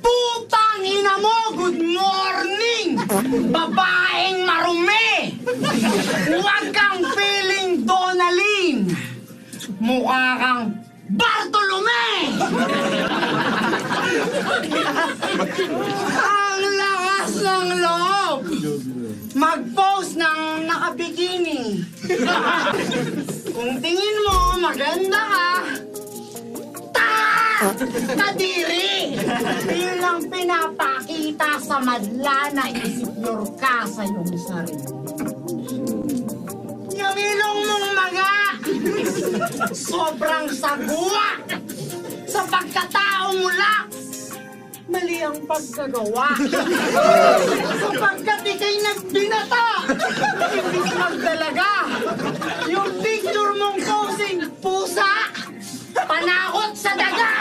Putang ina mo! Good morning! Babaeng marumi! Huwag kang feeling Donalyn! Mukha kang Bartolome! Ang lakas ng loob! Mag-post ng nakabikini. Kung tingin mo maganda ka, kadiri! Yun lang pinapakita sa madla na insecure ka sa iyong sarili. Yung ilong mong maga, sobrang sagwa! Sa pagkatao mo lang, mali ang pagkagawa. Sapagkat ika'y nagbinata, imbis magdalaga. Yung picture mong posing pusa, panakot sa daga!